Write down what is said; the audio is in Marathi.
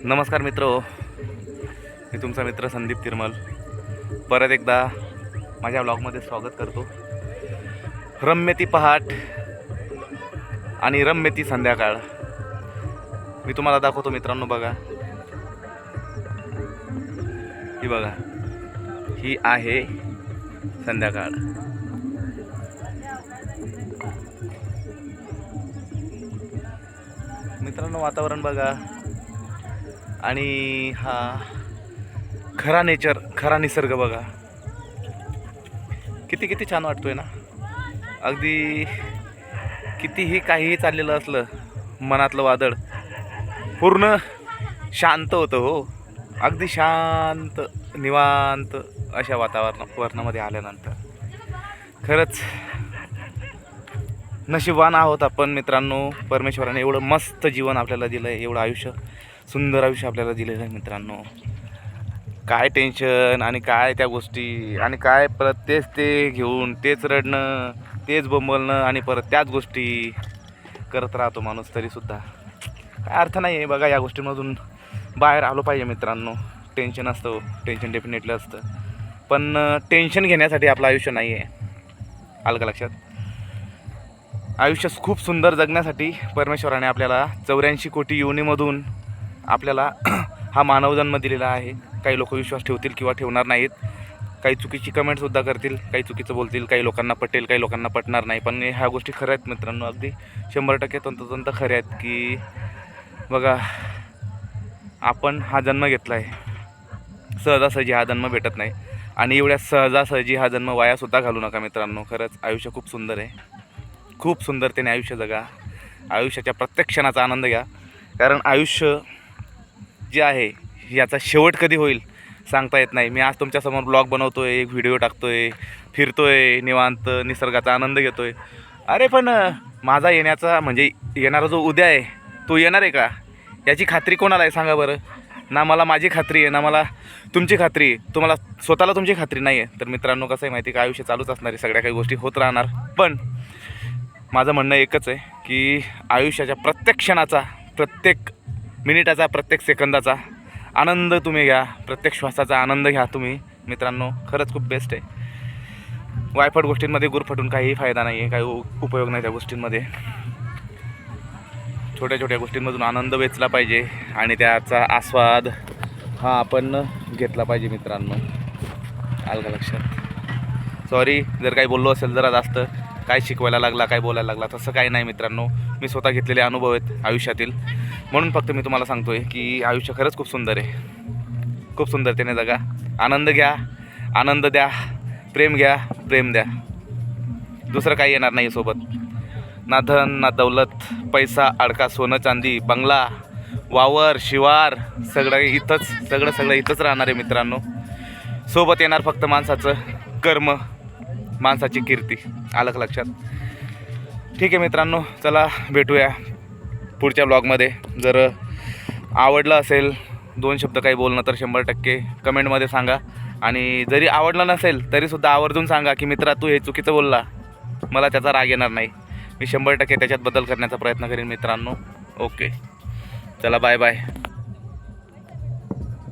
नमस्कार मित्र, मी तुमचा मित्र संदीप तिरमल परत एकदा माझ्या ब्लॉगमध्ये स्वागत करतो। रम्य ती पहाट आणि रम्य ती संध्याकाळ मी तुम्हाला दाखवतो मित्रांनो। बघा, ही बघा, ही आहे संध्याकाळ। मित्रांनो, वातावरण बघा आणि हा खरा नेचर, खरा निसर्ग बघा, किती किती छान वाटतोय ना। अगदी कितीही काहीही चाललेलं असलं, मनातलं वादळ पूर्ण शांत होतं हो। अगदी शांत निवांत अशा वातावरणामध्ये आल्यानंतर खरंच नशीबवान आहोत आपण मित्रांनो। परमेश्वराने एवढं मस्त जीवन आपल्याला दिलं आहे, एवढं आयुष्य, सुंदर आयुष्य आपल्याला दिलेलं आहे मित्रांनो। काय टेन्शन आणि काय त्या गोष्टी आणि काय परत तेच ते घेऊन तेच रडणं, तेच बोंबलणं आणि परत त्याच गोष्टी करत राहतो माणूस, तरीसुद्धा काय अर्थ नाही आहे। बघा, या गोष्टींमधून बाहेर आलो पाहिजे मित्रांनो। टेन्शन असतं, टेन्शन डेफिनेटली असतं, पण टेन्शन घेण्यासाठी आपलं आयुष्य नाही आहे, आलं का लक्षात। आयुष्य खूप सुंदर जगण्यासाठी परमेश्वराने आपल्याला 84 कोटी योनीमधून आपल्याला हा मानवजन्म दिलेला आहे। काही लोक विश्वास ठेवतील किंवा ठेवणार नाहीत, काही चुकीची कमेंटसुद्धा करतील, काही चुकीचं बोलतील, काही लोकांना पटेल, काही लोकांना पटणार नाही, पण ह्या गोष्टी खऱ्या आहेत मित्रांनो। अगदी 100% तंतोतंत खऱ्या आहेत की बघा, आपण हा जन्म घेतला आहे, सहजासहजी हा जन्म भेटत नाही, आणि एवढ्या सहजासहजी हा जन्म वायासुद्धा घालू नका मित्रांनो। खरंच आयुष्य खूप सुंदर आहे, खूप सुंदरतेने आयुष्य जगा, आयुष्याच्या प्रत्येक क्षणाचा आनंद घ्या, कारण आयुष्य जे आहे याचा शेवट कधी होईल सांगता येत नाही। मी आज तुमच्यासमोर ब्लॉग बनवतोय, एक व्हिडिओ टाकतोय, फिरतोय, निवांत निसर्गाचा आनंद घेतोय, अरे पण माझा येण्याचा म्हणजे येणारा जो उद्या आहे तो येणार आहे का याची खात्री कोणाला आहे सांगा बरं। ना मला माझी खात्री आहे, ना मला तुमची खात्री आहे, तुम्हाला स्वतःला तुमची खात्री नाही आहे। तर मित्रांनो, कसं आहे माहिती आहे का, आयुष्य चालूच असणार आहे, सगळ्या काही गोष्टी होत राहणार, पण माझं म्हणणं एकच आहे की आयुष्याच्या प्रत्येक क्षणाचा, प्रत्येक मिनिटाचा, प्रत्येक सेकंदाचा आनंद तुम्ही घ्या, प्रत्येक श्वासाचा आनंद घ्या तुम्ही मित्रांनो। खरंच खूप बेस्ट आहे। वायफट गोष्टींमध्ये गुरफटून काहीही फायदा नाही आहे, काही उपयोग नाही त्या गोष्टींमध्ये। छोट्या छोट्या गोष्टींमधून आनंद वेचला पाहिजे आणि त्याचा आस्वाद हा आपण घेतला पाहिजे मित्रांनो, आलं का लक्षात। सॉरी जर काही बोललो असेल जरा जास्त, काय शिकवायला लागला, काय बोलायला लागला, तसं काही नाही मित्रांनो। मी स्वतः घेतलेले अनुभव आहेत आयुष्यातील, म्हणून फक्त मी तुम्हाला सांगतोय की आयुष्य खरंच खूप सुंदर आहे, खूप सुंदरतेने जगा, आनंद घ्या, आनंद द्या, प्रेम घ्या, प्रेम द्या, दुसरं काही येणार नाही सोबत। ना धन ना दौलत, पैसा अडका, सोनं चांदी, बंगला, वावर शिवार, सगळं इथंच, सगळं इथंच राहणार आहे मित्रांनो। सोबत येणार फक्त माणसाचं कर्म, माणसाची कीर्ती, आलं का लक्षात। ठीक आहे मित्रांनो, चला भेटूया पुढच्या ब्लॉगमध्ये। जर आवडलं असेल, 2 शब्द काही बोलणं, तर 100% कमेंटमध्ये सांगा, आणि जरी आवडलं नसेल तरीसुद्धा आवर्जून सांगा की मित्रा तू हे चुकीचं बोलला, मला त्याचा राग येणार नाही, मी 100% त्याच्यात बदल करण्याचा प्रयत्न करेन मित्रांनो। ओके, चला बाय बाय।